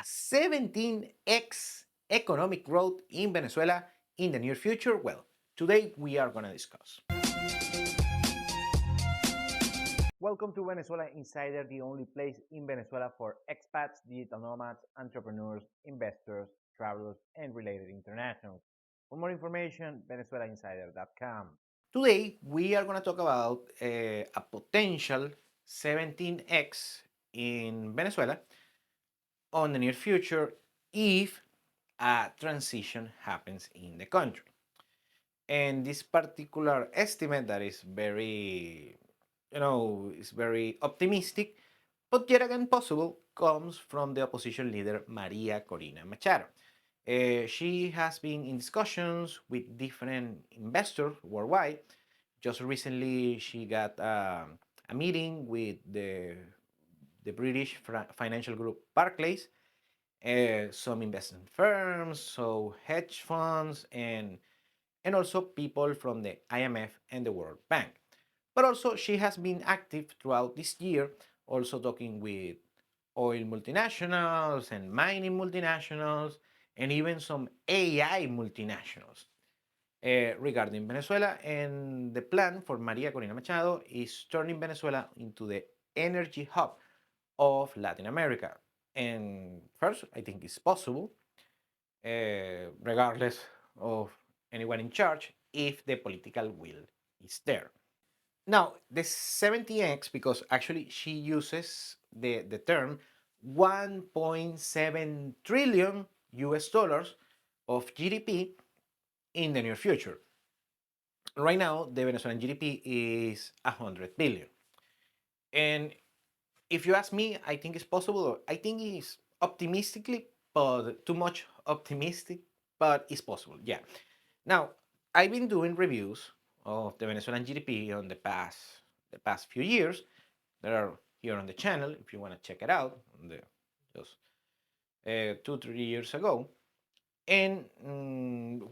17x economic growth in Venezuela in the near future? Well, today we are going to discuss. Welcome to Venezuela Insider, the only place in Venezuela for expats, digital nomads, entrepreneurs, investors, travelers, and related internationals. For more information, venezuelainsider.com. Today, we are going to talk about a potential 17x in Venezuela on the near future if a transition happens in the country. And this particular estimate that is very, is very optimistic, but yet again possible, comes from the opposition leader Maria Corina Machado. She has been in discussions with different investors worldwide. Just recently, she got a meeting with the British financial group Barclays, some investment firms, so hedge funds, and also people from the IMF and the World Bank. But also, she has been active throughout this year, also talking with oil multinationals and mining multinationals, and even some AI multinationals regarding Venezuela. And the plan for Maria Corina Machado is turning Venezuela into the energy hub of Latin America. And first, I think it's possible, regardless of anyone in charge, if the political will is there. Now, the 70x, because actually she uses the term 1.7 trillion US dollars of GDP in the near future. Right now, the Venezuelan GDP is 100 billion. And if you ask me, I think it's possible. I think it's optimistically, but too much optimistic, but it's possible. Yeah. Now, I've been doing reviews of the Venezuelan GDP on the past few years. That are here on the channel if you want to check it out. Just 2-3 years ago, and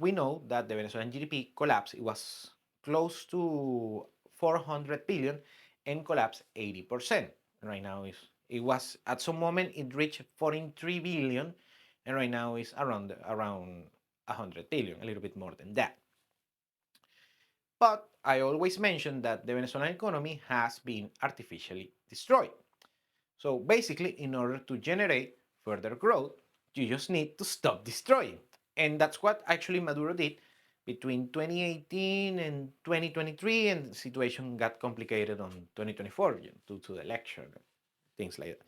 we know that the Venezuelan GDP collapsed. It was close to 400 billion and collapsed 80%. Right now it was at some moment it reached 43 billion, and right now it's around 100 billion, a little bit more than that. But I always mention that the Venezuelan economy has been artificially destroyed. So basically, in order to generate further growth, you just need to stop destroying. And that's what actually Maduro did between 2018 and 2023, and the situation got complicated on 2024 due to the election, things like that.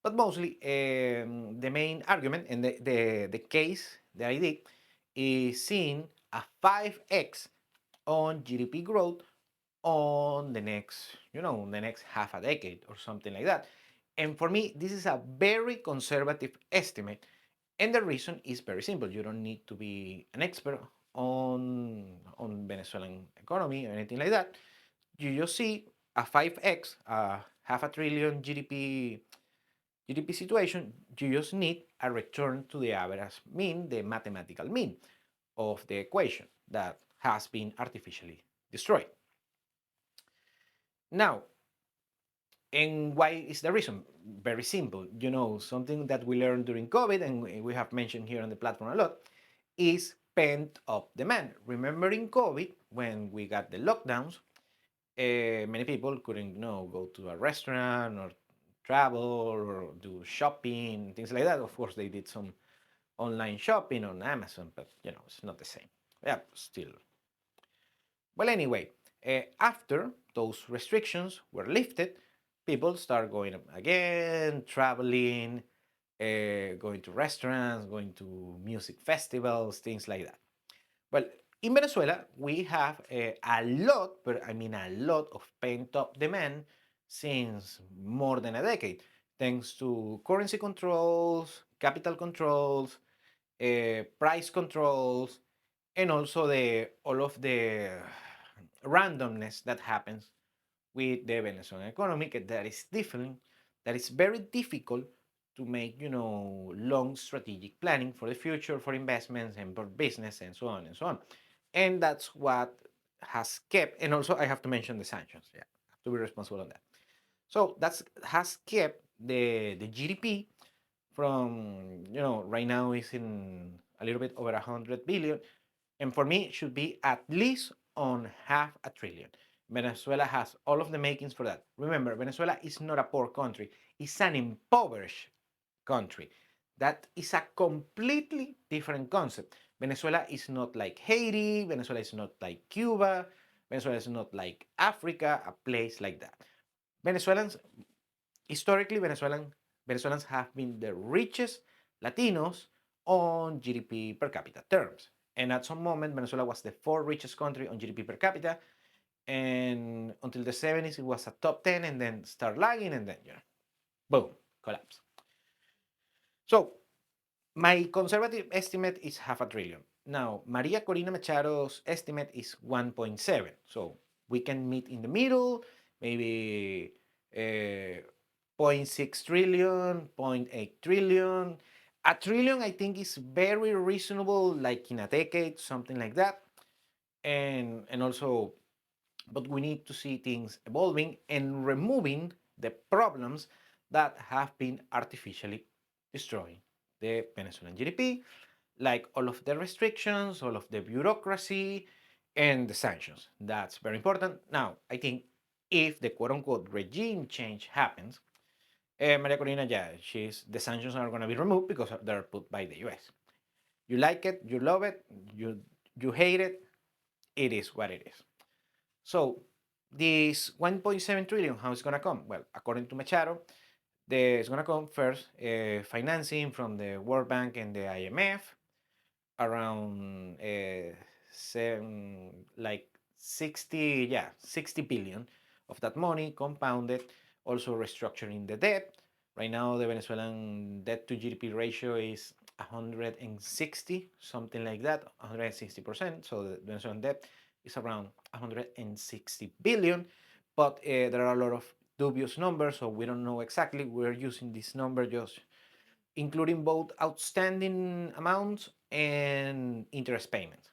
But mostly, the main argument and the case that I did is seeing a 5x on GDP growth on the next half a decade or something like that. And for me, this is a very conservative estimate. And the reason is very simple. You don't need to be an expert on Venezuelan economy or anything like that. You just see a 5x, half a trillion GDP situation. You just need a return to the average mean, the mathematical mean of the equation that has been artificially destroyed. Now, and why is the reason? Very simple. Something that we learned during COVID, and we have mentioned here on the platform a lot, is pent up demand. Remember in COVID, when we got the lockdowns, many people couldn't, go to a restaurant or travel or do shopping, things like that. Of course, they did some online shopping on Amazon, but it's not the same. Yeah, still. Well, anyway, after those restrictions were lifted, people start going again, traveling, going to restaurants, going to music festivals, things like that. Well, in Venezuela, we have a lot, but I mean a lot of pent up demand since more than a decade, thanks to currency controls, capital controls, price controls, and also all of the randomness that happens with the Venezuelan economy that is different, that is very difficult to make, long strategic planning for the future, for investments and for business and so on and so on. And that's what has kept, and also I have to mention the sanctions. Yeah, I have to be responsible on that. So that has kept the GDP from right now is in a little bit over 100 billion, and for me, it should be at least on half a trillion. Venezuela has all of the makings for that. Remember, Venezuela is not a poor country; it's an impoverished country. That is a completely different concept. Venezuela is not like Haiti. Venezuela is not like Cuba. Venezuela is not like Africa, a place like that. Venezuelans, historically, Venezuelans have been the richest Latinos on GDP per capita terms. And at some moment, Venezuela was the fourth richest country on GDP per capita. And until the 70s, it was a top 10 and then start lagging and then, boom, collapse. So my conservative estimate is half a trillion. Now, Maria Corina Machado's estimate is 1.7. So we can meet in the middle, maybe uh, zero point 0.6 trillion, zero point 0.8 trillion. A trillion, I think, is very reasonable, like in a decade, something like that. And also, but we need to see things evolving and removing the problems that have been artificially destroying the Venezuelan GDP, like all of the restrictions, all of the bureaucracy, and the sanctions. That's very important. Now, I think if the quote unquote regime change happens, Maria Corina, yeah, the sanctions are going to be removed because they're put by the US. You like it, you love it, you hate it is what it is. So this 1.7 trillion, how it's gonna come? Well, according to Machado, it's gonna come first financing from the World Bank and the IMF, around like 60, yeah, 60 billion of that money compounded, also restructuring the debt. Right now, the Venezuelan debt to GDP ratio is 160, something like that, 160%. So the Venezuelan debt is around 160 billion, but there are a lot of dubious numbers, so we don't know exactly. We're using this number just including both outstanding amounts and interest payments.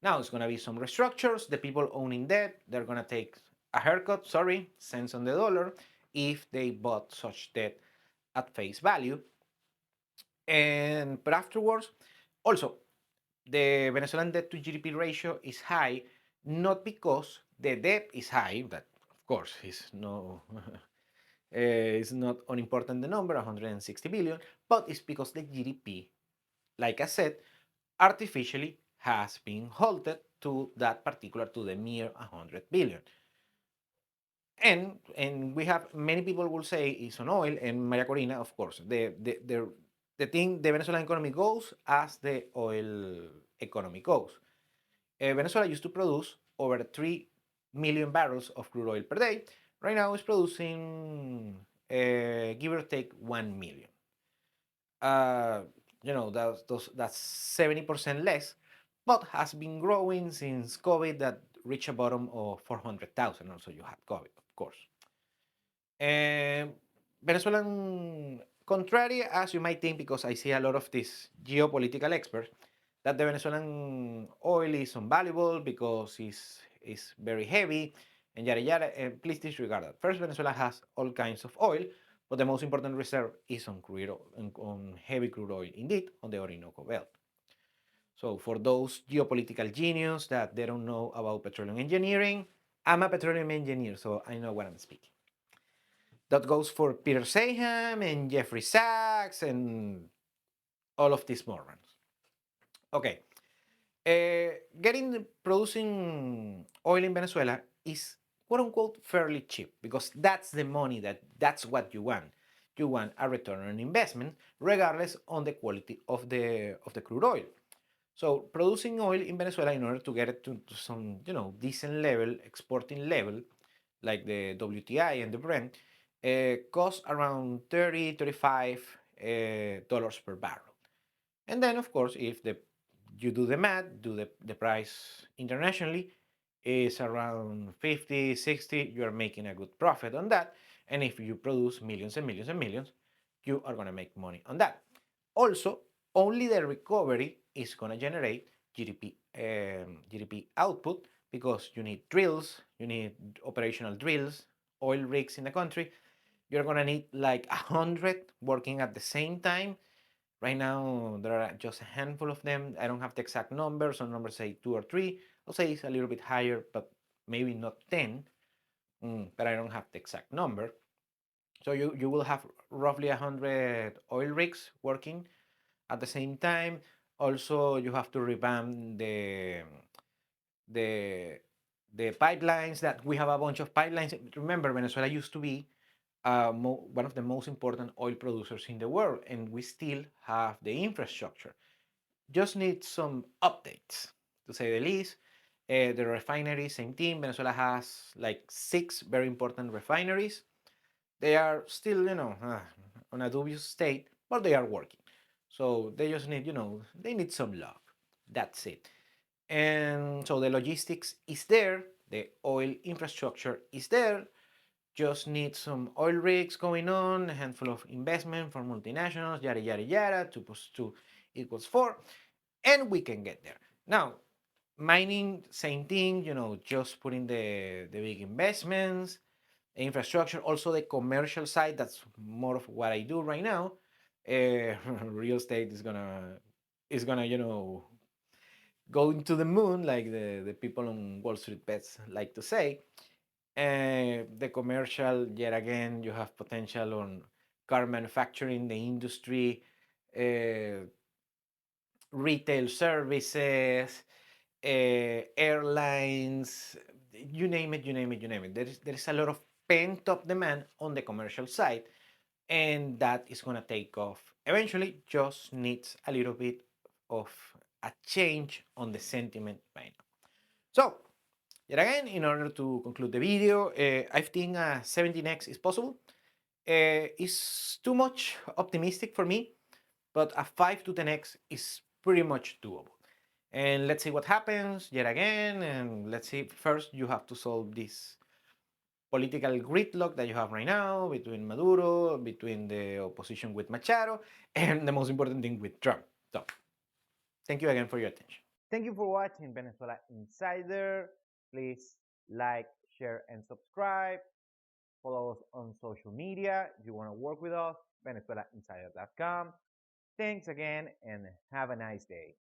Now it's going to be some restructures. The people owning debt, they're going to take a haircut, sorry, cents on the dollar, if they bought such debt at face value. And but afterwards, also the Venezuelan debt to GDP ratio is high, not because the debt is high, that of course is no is not unimportant the number, 160 billion, but it's because the GDP, like I said, artificially has been halted to that particular, to the mere 100 billion. And we have many people will say it's on oil, and Maria Corina, of course, the thing, the Venezuelan economy goes as the oil economy goes. Venezuela used to produce over 3 million barrels of crude oil per day. Right now it's producing, give or take, 1 million. Uh, that's 70% less, but has been growing since COVID, that reached a bottom of 400,000. Also, you had COVID, of course. And Venezuelan, contrary as you might think, because I see a lot of these geopolitical experts, that the Venezuelan oil is unvaluable because it's very heavy and yada yada. And please disregard that. First, Venezuela has all kinds of oil, but the most important reserve is on crude oil, on heavy crude oil, indeed, on the Orinoco Belt. So for those geopolitical genius that they don't know about petroleum engineering, I'm a petroleum engineer, so I know what I'm speaking. That goes for Peter Saham and Jeffrey Sachs and all of these morons. Okay, getting producing oil in Venezuela is quote unquote fairly cheap, because that's the money, that's what you want. You want a return on investment regardless on the quality of the crude oil. So producing oil in Venezuela, in order to get it to some decent level, exporting level, like the WTI and the Brent, costs around 30 $35 dollars per barrel. And then, of course, if you do the math, do the price internationally, is around 50, 60, you are making a good profit on that. And if you produce millions and millions and millions, you are going to make money on that. Also, only the recovery is going to generate GDP output, because you need drills, you need operational drills, oil rigs in the country. You're going to need like 100 working at the same time, Right now, there are just a handful of them. I don't have the exact number. Some numbers say 2 or 3. I'll say it's a little bit higher, but maybe not 10. But I don't have the exact number. So you will have roughly 100 oil rigs working at the same time. Also, you have to revamp the the pipelines. That we have a bunch of pipelines. Remember, Venezuela used to be one of the most important oil producers in the world, and we still have the infrastructure. Just need some updates, to say the least. The refineries, same thing. Venezuela has like 6 very important refineries. They are still, on a dubious state, but they are working. So they just need, they need some love. That's it. And so the logistics is there, the oil infrastructure is there, just need some oil rigs going on, a handful of investment for multinationals, yada, yada, yada, 2 plus 2 equals 4, and we can get there. Now, mining, same thing, just putting the big investments, infrastructure, also the commercial side, that's more of what I do right now. Real estate is gonna, go into the moon, like the people on Wall Street bets like to say. The commercial, yet again, you have potential on car manufacturing, the industry, uh, retail services, airlines, you name it, you name it, you name it. There is a lot of pent up demand on the commercial side, and that is going to take off eventually. Just needs a little bit of a change on the sentiment right now. So, yet again, in order to conclude the video, I think 17x is possible. It's too much optimistic for me, but a 5 to 10x is pretty much doable. And let's see what happens yet again. And let's see, first, you have to solve this political gridlock that you have right now between Maduro, between the opposition with Machado, and the most important thing with Trump. So, thank you again for your attention. Thank you for watching Venezuela Insider. Please like, share, and subscribe. Follow us on social media. If you want to work with us, venezuelainsider.com. Thanks again and have a nice day.